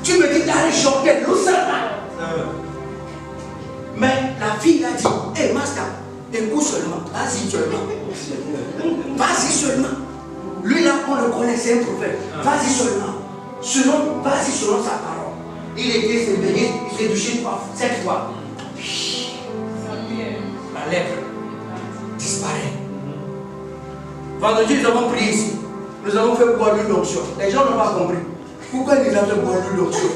Tu me dis d'aller chanter l'eau là. Mais la fille a dit, hé Master, écoute seulement, vas-y seulement. Vas-y seulement. Lui là, on le connaît, c'est un prophète. Vas-y seulement. Vas-y selon sa parole. Il était s'est baigné, il s'est touché 7 fois. La lèvre disparaît. Vendredi, nous avons prié ici. Nous avons fait boire l'huile d'onction. Les gens n'ont pas compris. Pourquoi ils ont fait boire l'huile d'onction?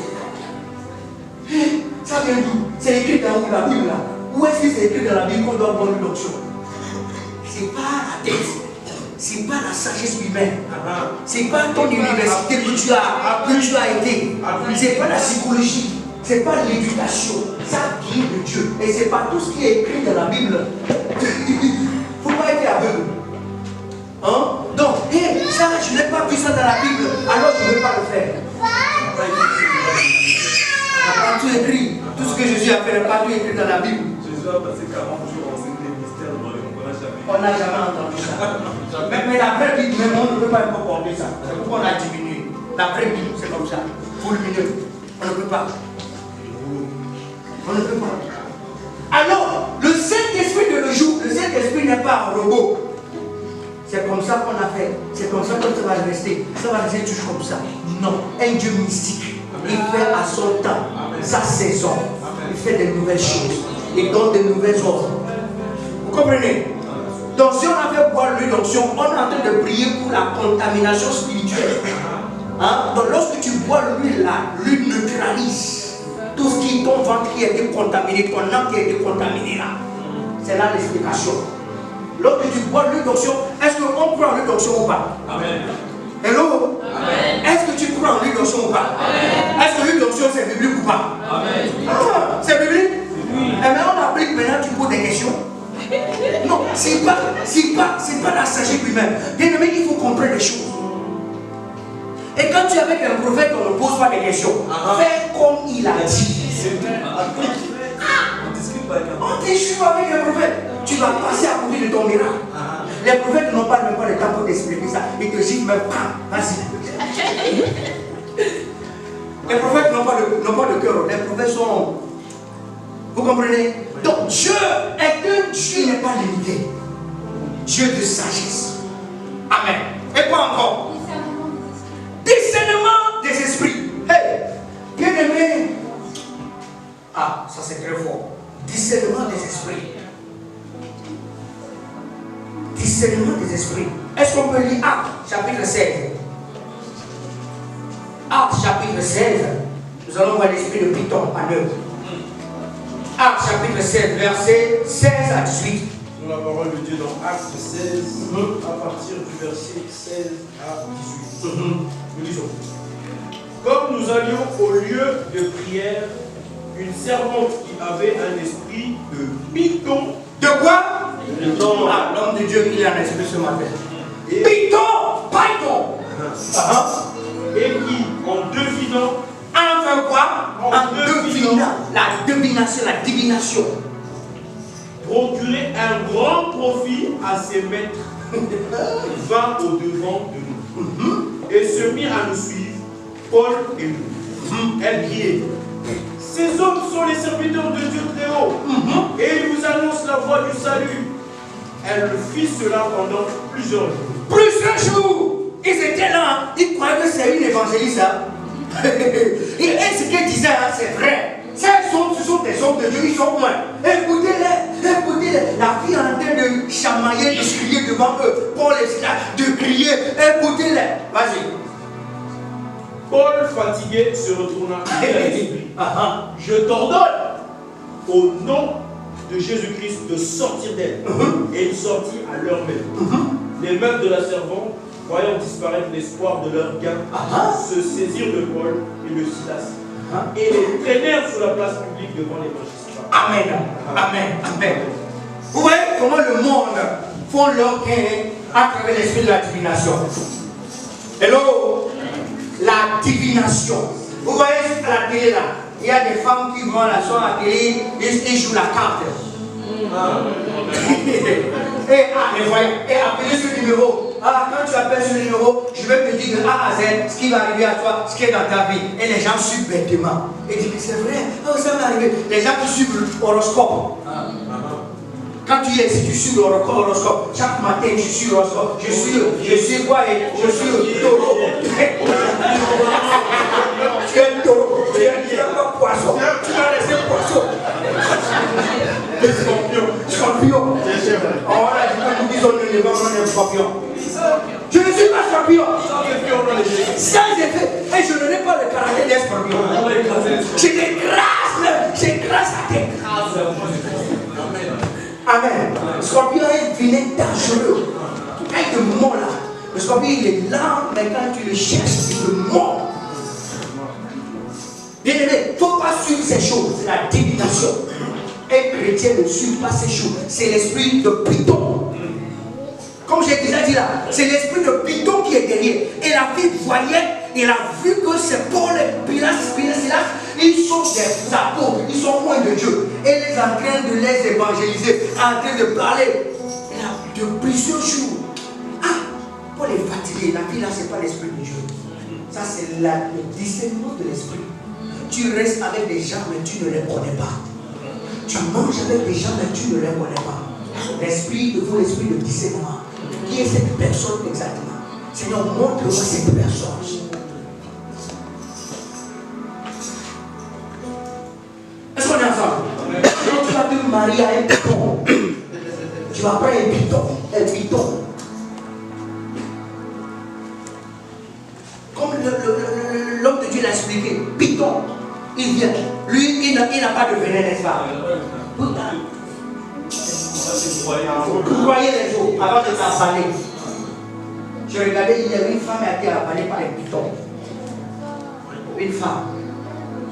Ça vient d'où? C'est écrit dans où la Bible là? Où est-ce que c'est écrit dans la Bible qu'on doit boire l'huile d'onction? C'est pas la tête. C'est pas la sagesse humaine. C'est pas ton université que tu as été. C'est pas la psychologie. C'est pas l'éducation. Ça vient de Dieu. Et c'est pas tout ce qui est écrit dans la Bible. Faut pas être aveugle. Hein? Donc, ça, je n'ai pas vu ça dans la Bible. Alors je ne vais pas le faire. Il n'y a pas tout écrit. Tout ce que Jésus a fait n'est pas tout écrit dans la Bible. Jésus a passé 40 jours en enseigner les mystères de Marie. On n'a jamais entendu ça. Mais la vraie Bible, même on ne peut pas porter ça. C'est pourquoi on a diminué. La vraie Bible, c'est comme ça. Volumineux. On ne peut pas. On ne peut pas. Alors, le Saint-Esprit de nos jours, le Saint-Esprit n'est pas un robot. C'est comme ça qu'on a fait. C'est comme ça que ça va rester. Ça va rester toujours comme ça. Non. Un Dieu mystique. Il fait à son temps, sa saison. Il fait de nouvelles choses. Il donne de nouvelles ordres. Vous comprenez? Donc si on a fait avoir l'huile d'onction, on est en train de prier pour la contamination spirituelle. Hein? Donc lorsque tu bois l'huile là, l'huile neutralise tout ce qui est ton ventre qui a été contaminé, ton âme qui a été contaminée là. C'est là l'explication. Lorsque tu bois l'huile d'onction, est-ce qu'on prend l'huile d'onction ou pas? Amen. Hello? Amen. Est-ce que tu prends l'huile d'onction ou pas? Amen. Est-ce que l'huile d'onction c'est biblique ou pas? Amen. Ah, c'est biblique? Oui. Eh bien on applique maintenant, tu poses des questions. Non, c'est pas la sagesse lui-même. Bien aimé, il faut comprendre les choses. Et quand tu es avec un prophète, on ne pose pas des questions. Fais comme il a dit. On t'échoue avec un prophète. Tu vas passer à côté de ton miracle. Les prophètes n'ont pas même pas le temps pour t'expliquer ça. Ils te disent même pas. Vas-y. Les prophètes n'ont pas de cœur. Les prophètes sont. Vous comprenez? Donc Dieu est un Dieu, il n'est pas limité. Dieu de sagesse. Amen. Et quoi encore? Discernement des esprits. Hey, bien aimé. Ah, ça c'est très fort. Discernement des esprits. Discernement des esprits. Est-ce qu'on peut lire Actes chapitre 16? Actes chapitre 16. Nous allons voir l'esprit de Python en œuvre. Actes chapitre 16, versets 16 à 18. Nous la parole de Dieu dans Actes 16, à partir du verset 16 à 18. Nous disons: comme nous allions au lieu de prière, une servante qui avait un esprit de Python. De quoi? Python. Ah, l'homme de Dieu, il a un esprit ce matin. Python! Et qui, en devinant, enfin quoi? En devinant. La divination. Procurer un grand profit à ses maîtres, vint au devant de nous et se mit à nous suivre, Paul et nous. Elle criait: ces hommes sont les serviteurs de Dieu très haut, et ils vous annoncent la voie du salut. Elle fit cela pendant plusieurs jours. Plusieurs jours! Ils étaient là, ils croyaient que c'est une évangéliste. Et ce qu'elle disait, c'est vrai. Ce sont des hommes de Dieu, ils sont loin. Écoutez-les, écoutez-les. La fille est en train de chamailler, de crier devant eux. Paul est là, de crier. Écoutez-les. Vas-y. Paul, fatigué, se retourna vers l'esprit. Je t'ordonne, au nom de Jésus-Christ, de sortir d'elle. Et il sortit à l'heure même. Les meufs de la servante, voyant disparaître l'espoir de leur gain, se saisirent de Paul et de Silas et les traînèrent sur la place publique devant les magistrats. Amen. Amen. Amen. Vous voyez comment le monde font leur gain à travers l'esprit de la divination. Hello? La divination. Vous voyez à la télé là, il y a des femmes qui vont à la soirée à la télé, ils jouent la carte. Et voyez, et appelez ce numéro. Ah, quand tu appelles ce numéro, je vais te dire de A à Z ce qui va arriver à toi, ce qui est dans ta vie. Et les gens suivent bêtement. Et disent que c'est vrai, oh, ça va arriver. Les gens qui suivent l'horoscope. Quand tu es ici, tu suis l'horoscope. Chaque matin, tu suis l'horoscope. Je suis quoi? Je suis taureau. Tu es taureau. Tu es pas poisson. Tu vas rester poisson. Scorpion. Oh là, nous disons que nous sommes scorpion. Je ne suis pas scorpion. Sans effet. Et je n'ai pas le caractère d'un scorpion. J'écrase la tête. Amen. Le scorpion est vilain, dangereux. Quand il te mord là, le scorpion il est là, mais quand tu le cherches, il te mord. Bien aimé, il ne faut pas suivre ces choses, c'est la divination. Un chrétien ne suit pas ces choses, c'est l'esprit de Python. Comme j'ai déjà dit là, c'est l'esprit de Python qui est derrière. Et la fille voyait, elle a vu que c'est Paul et Silas, ils sont des apôtres, ils sont loin de Dieu. Elle est en train de les évangéliser, en train de parler. Elle a de plusieurs jours. Ah, Paul est fatigué, la fille là, c'est pas l'esprit de Dieu. Ça, c'est le discernement de l'esprit. Tu restes avec des gens, mais tu ne les connais pas. Tu manges avec des gens, mais tu ne les connais pas. L'esprit, il faut l'esprit de discernement. Qui est cette personne exactement? Seigneur, montre-moi cette personne. Est-ce qu'on est ensemble? Quand tu vas te marier à un python, tu vas prendre un python. l'homme de Dieu l'a expliqué. Python, il vient. Lui, il n'a pas de venin, n'est-ce pas? Vous croyez les autres avant de t'avaler. Je regardais, il y avait une femme qui a été avalée par un python. Une femme.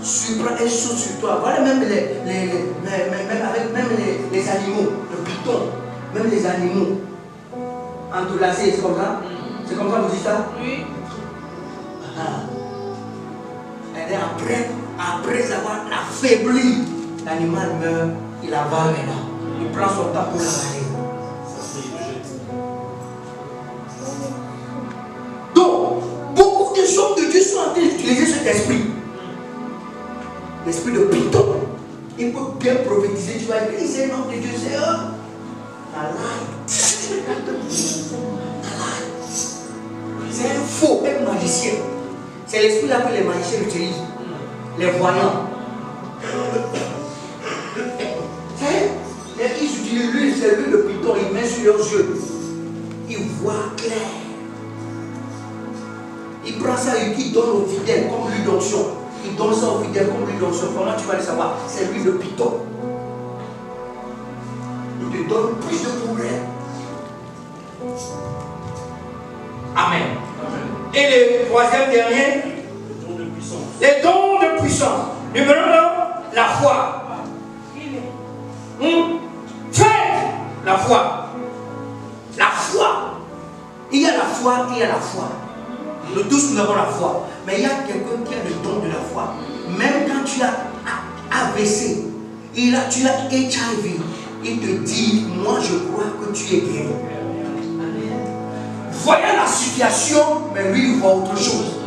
Surprend, elle saute sur toi. Voilà même les animaux, le python, même les animaux. Entrelacés, c'est comme ça? C'est comme ça que vous dites ça? Oui. Et après avoir affaibli, l'animal meurt, il avale maintenant. Il prend son temps pour l'avaler. Donc, beaucoup de hommes de Dieu sont en train d'utiliser cet esprit. L'esprit de python. Il peut bien prophétiser. Tu vas dire, c'est un homme de Dieu, c'est eux. C'est un faux, un magicien. C'est l'esprit-là que les magiciens utilisent. Les voyants. Ils utilisent l'huile, c'est l'huile de python, ils mettent sur leurs yeux. Ils voient clair. Il prend ça et il donne aux fidèles comme l'huile d'onction. Il donne ça aux fidèles comme l'huile d'onction. Comment tu vas le savoir? C'est l'huile de python. Il te donne plus de problèmes. Amen. Et le troisième dernier, les dons de puissance. Numéro 1, la foi. Faites la foi. La foi. Il y a la foi, il y a la foi. Nous tous nous avons la foi. Mais il y a quelqu'un qui a le don de la foi. Même quand tu as AVC, tu as HIV, il te dit, moi je crois que tu es guéri. Voyant la situation, mais lui il voit autre chose.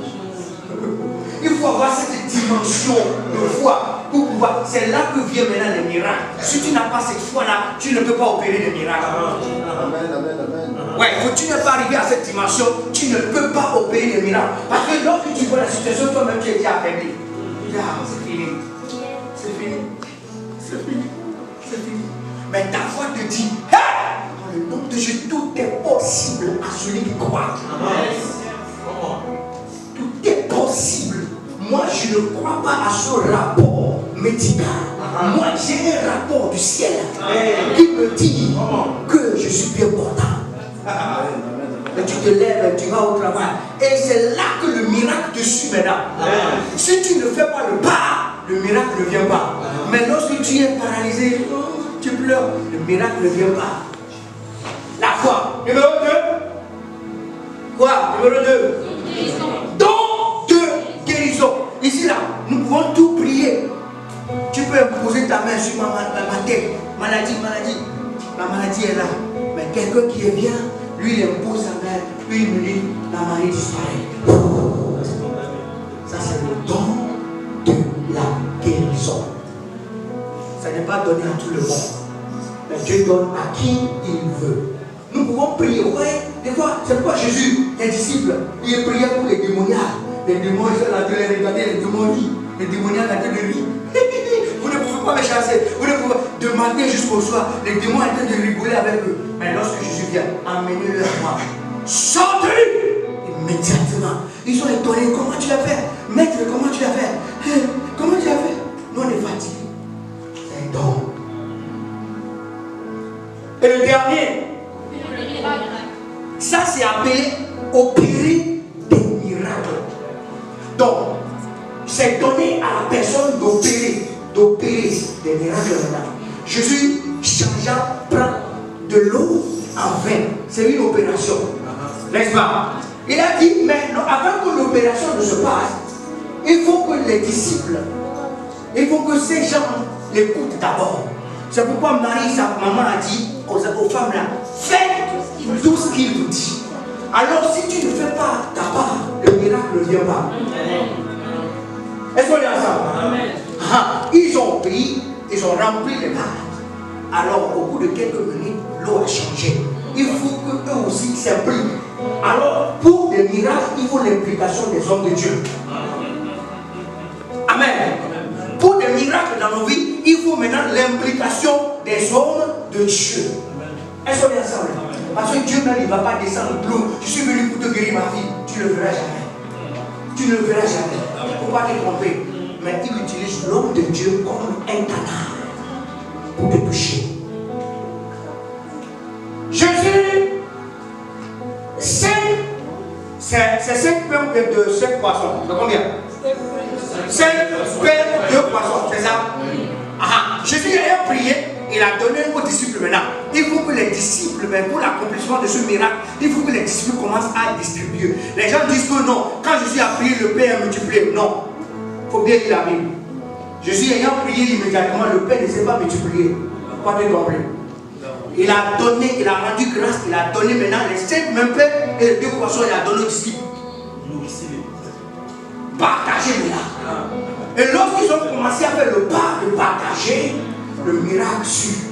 Il faut avoir cette dimension de foi pour pouvoir. C'est là que vient maintenant les miracles. Si tu n'as pas cette foi-là, tu ne peux pas opérer les miracles. Amen, amen, amen. Ouais, quand tu n'es pas arrivé à cette dimension, tu ne peux pas opérer les miracles. Parce que lorsque tu vois la situation, toi-même tu es déjà affaibli. C'est fini. C'est fini. C'est fini. C'est fini. Mais ta foi te dit, hey! Dans le nom de Jésus, tout est possible à celui qui croit. Tout est possible. Moi, je ne crois pas à ce rapport médical. Moi, j'ai un rapport du ciel qui me dit que je suis bien portant. Et tu te lèves, tu vas au travail. Et c'est là que le miracle te suit maintenant. Si tu ne fais pas le pas, le miracle ne vient pas. Mais lorsque tu es paralysé, tu pleures, le miracle ne vient pas. La foi. Numéro 2. Quoi? Numéro 2. Don de guérison. Ici, là, nous pouvons tout prier. Tu peux poser ta main sur ma tête. Maladie. La maladie est là. Mais quelqu'un qui est bien, lui, il impose sa main. Puis il me dit, la maladie disparaît. Ça, c'est le don de la guérison. Ça n'est pas donné à tout le monde. Mais Dieu donne à qui il veut. Nous pouvons prier. Ouais, des fois, c'est pourquoi Jésus, les disciples, ils priaient pour les démoniaques. Les démons, ils sont là, de les regarder, les démons rient. Les démoniaques à de rire. Vous ne pouvez pas me chasser. Vous ne pouvez pas, de matin jusqu'au soir, les démons étaient de rigoler avec eux. Mais lorsque Jésus vient, amenez-le à moi. Sortez-le! Immédiatement. Ils sont étonnés. Comment tu l'as fait? Maître, comment tu l'as fait? Comment tu l'as fait? Nous, on est fatigués. C'est un don. Et le dernier, ça c'est appelé opérer des miracles. Donc, c'est donné à la personne d'opérer des miracles maintenant. Jésus prend de l'eau en vin. C'est une opération. N'est-ce pas? Il a dit, mais non, avant que l'opération ne se passe, il faut que les disciples, il faut que ces gens l'écoutent d'abord. C'est pourquoi Marie, sa maman, a dit aux femmes là, faites tout ce qu'il vous dit. Alors si tu ne fais pas ta part, le miracle ne vient pas. Est-ce qu'on est ensemble? Ils ont pris, ils ont rempli les barres. Alors au bout de quelques minutes, l'eau a changé. Il faut qu'eux aussi s'impliquent. Alors pour des miracles, il faut l'implication des hommes de Dieu. Amen. Pour des miracles dans nos vies, il faut maintenant l'implication des hommes de Dieu. Est-ce qu'on est ensemble? Parce que Dieu même, il ne va pas descendre. Je suis venu pour te guérir ma fille. Tu ne le feras jamais. Tu ne le verras jamais. Il ne faut pas te tromper. Mais il utilise l'homme de Dieu comme un canard pour te toucher. Jésus, c'est 5 pains de 5 poissons. De combien? 5 pains de poissons, c'est ça? Jésus a prié, il a donné aux disciples maintenant. Il faut que les disciples, pour l'accomplissement de ce miracle, il faut que les disciples commencent à distribuer. Les gens disent que non, quand Jésus a prié, le pain a multiplié. Non, il faut bien qu'il la Bible. Jésus ayant prié immédiatement, le pain ne s'est pas multiplié. Pas de problème. Il a donné, il a rendu grâce, il a donné maintenant les 5 mêmes pains et les 2 poissons, il a donné aux disciples. Partagez là. Et lorsqu'ils ont commencé à faire le pas de partager, le miracle suit.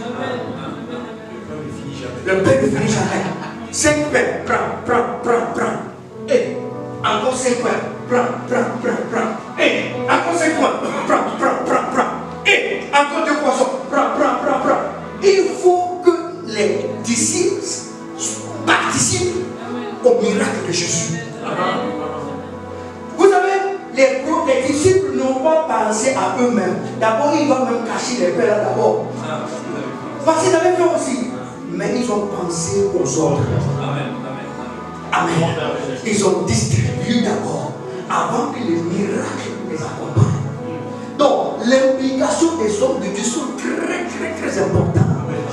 Le pain ne finit jamais. 5 pains, prends. Et encore 5 pains, prends. Et encore 5 pains, prends. Et encore 2 poissons, prends. Il faut que les disciples participent au miracle de Jésus. Vous savez, les disciples n'ont pas pensé à eux-mêmes. D'abord, ils doivent même cacher les pains là d'abord. Parce qu'ils avaient fait aussi. Mais ils ont pensé aux autres. Amen. Ils ont distribué d'abord, avant que les miracles les accompagnent. Donc, l'implication des hommes de Dieu sont très importantes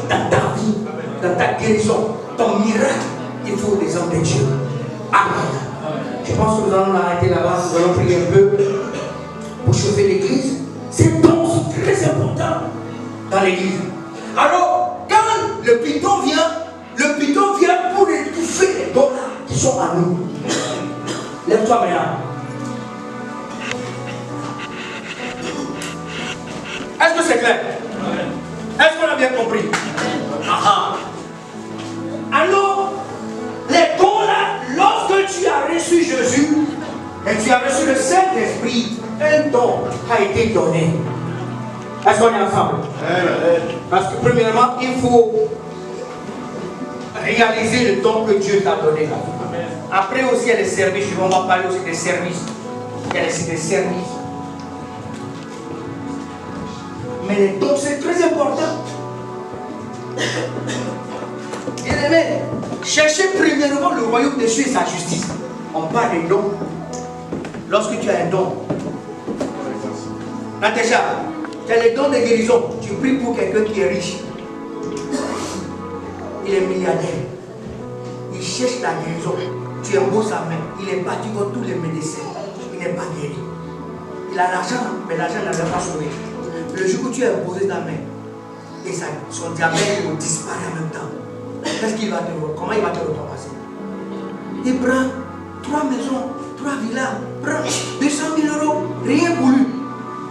dans ta vie, dans ta guérison, ton miracle. Il faut des hommes de Dieu. Amen. Je pense que nous allons l'arrêter là-bas. Nous allons prier un peu pour chauffer l'église. Ces dons sont très importants dans l'église. Alors, quand le python vient pour étouffer les dons qui sont à nous. Lève-toi maintenant. Est-ce que c'est clair? Est-ce qu'on a bien compris? Alors, les dons là, lorsque tu as reçu Jésus et tu as reçu le Saint-Esprit, un don a été donné. Est-ce qu'on est ensemble? Parce que premièrement, il faut réaliser le don que Dieu t'a donné là. Après aussi, il y a les services. On va parler aussi des services. Il y a aussi des services. Mais les dons, c'est très important. Bien aimé, cherchez premièrement le royaume des cieux et sa justice. On parle des dons. Lorsque tu as un don, Natacha, tu as les dons de guérison. Tu pries pour quelqu'un qui est riche. Il est milliardaire. Il cherche la guérison. Tu imposes sa main. Il est battu contre tous les médecins. Il n'est pas guéri. Il a l'argent, mais l'argent n'avait pas sauvé. Le jour où tu as imposé ta main, et son diabète disparaît en même temps. Comment il va te recompenser? Il prend 3 maisons, 3 villas, prend 200 000 €, rien pour lui.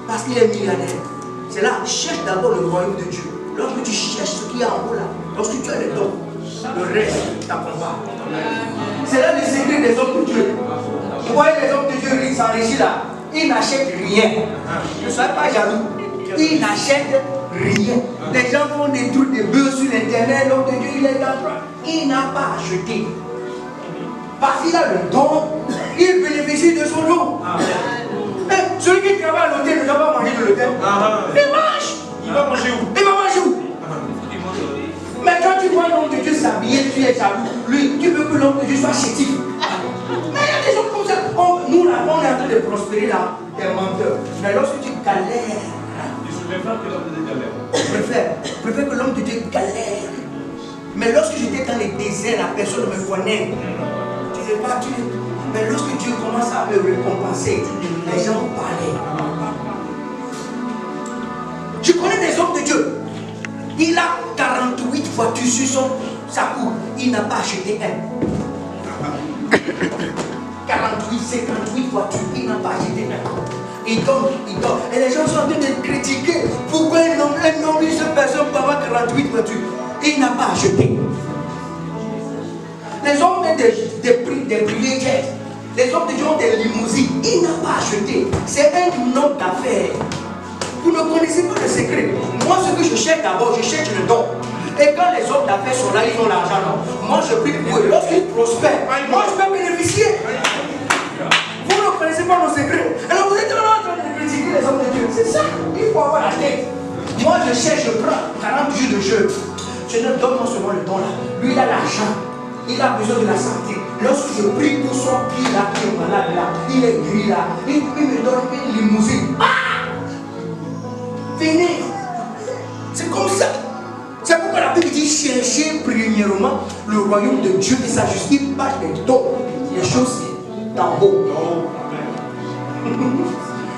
Parce qu'il est milliardaire. C'est là, cherche d'abord le royaume de Dieu. Lorsque tu cherches ce qui est en haut là, lorsque tu as les dons, le reste t'accompagne. C'est là le secret des hommes de Dieu. Vous voyez les hommes de Dieu s'enrichissent là, ils n'achètent rien. Ne soyez pas jaloux. Ils n'achètent rien. Les gens font des trucs, des buzz sur l'internet, l'homme de Dieu il est dans toi. Il n'a pas acheté. Parce qu'il a le don, il bénéficie de son don. Celui qui travaille à l'hôtel ne doit pas manger de l'hôtel. Il mange. Il va manger où? Il va manger où? Mais quand tu vois l'homme de Dieu s'habiller, tu es jaloux. Lui, tu veux que l'homme de Dieu soit chétif. Mais il y a des gens comme ça. Nous là, on est en train de prospérer là, des menteurs. Mais lorsque tu galères, je préfère que l'homme de Dieu galère. Mais lorsque j'étais dans les déserts, la personne me connaît. Tu ne sais pas, mais lorsque Dieu commence à me récompenser, les gens vont parler. Je connais des hommes de Dieu. Il a 48 voitures sur sa cour. Il n'a pas acheté un. 48, 58 voitures. Il n'a pas acheté un. Il donne. Et les gens sont en train de critiquer. Pourquoi un homme, une seule personne peut avoir 48 voitures? Il n'a pas acheté. Les hommes ont des privilégiés. Les hommes de Dieu ont des limousines. Il n'a pas acheté. C'est un homme d'affaires. Vous ne connaissez pas le secret. Moi, ce que je cherche d'abord, je cherche le don. Et quand les hommes d'affaires sont là, ils ont l'argent. Non. Moi, je prie pour eux. Lorsqu'ils prospèrent, moi, je peux bénéficier. Vous ne connaissez pas jeûne. Seigneur, donne-moi seulement le don là. Lui, il a l'argent. Il a besoin de la santé. Lorsque je prie pour son pied là, qui est malade là, il est gris là, il me donne une limousine. Ah! Venez. C'est comme ça. C'est pourquoi la Bible dit chercher premièrement le royaume de Dieu et sa justice. Il parle des dons. Les choses d'en haut.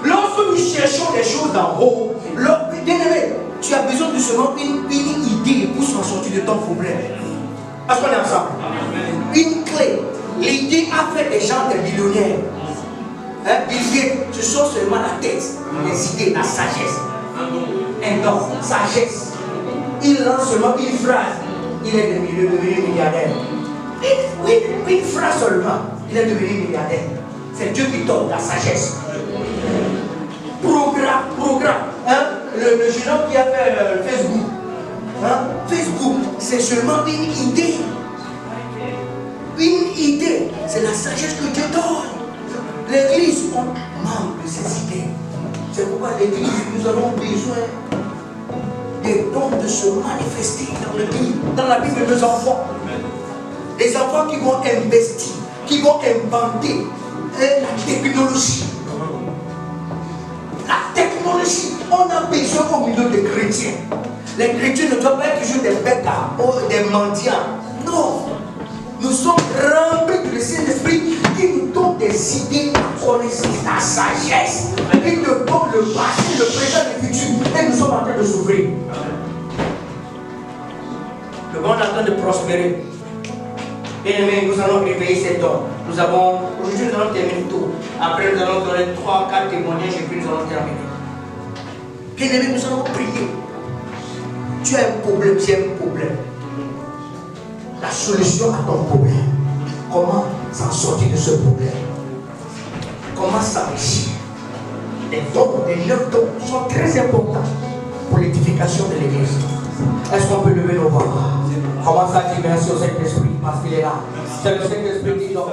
Lorsque nous cherchons les choses d'en haut, bien-aimé, tu as besoin de seulement une idée pour s'en sortir de ton problème. Parce qu'on est ensemble. Une clé. L'idée a fait des gens des millionnaires. Bill, ce sont seulement la tête, les idées, la sagesse. Un don, sagesse. Il lance seulement une phrase. Il est devenu milliardaire. Une phrase seulement. Il est devenu milliardaire. C'est Dieu qui donne la sagesse. Programme. Le jeune homme qui a fait Facebook. Facebook, c'est seulement une idée. Une idée. C'est la sagesse que Dieu donne. L'église, on manque de ces idées. C'est pourquoi l'église, nous avons besoin des dons de se manifester dans le pays, dans la vie de nos enfants. Les enfants qui vont investir, qui vont inventer la technologie. La technologie, on a besoin au milieu des chrétiens. Les chrétiens ne doivent pas être toujours des bêtas ou des mendiants. Non. Nous sommes remplis du Saint-Esprit qui nous donne des idées, la connaissance, la sagesse. Il nous donne le passé, le présent, le futur. Et nous sommes en train de s'ouvrir. Le monde est en train de prospérer. Bien aimé, nous allons réveiller ces dons. Aujourd'hui, nous allons terminer tôt. Après, nous allons donner 3-4 témoignages et puis nous allons terminer. Bien aimé, nous allons prier. Tu as un problème, j'ai un problème. La solution à ton problème. Comment s'en sortir de ce problème? Comment s'enrichir? Les dons, les 9 dons sont très importants pour l'édification de l'église. Est-ce qu'on peut lever nos voix? Commence à dire merci au Saint-Esprit parce qu'il est là. C'est le Saint-Esprit qui donne.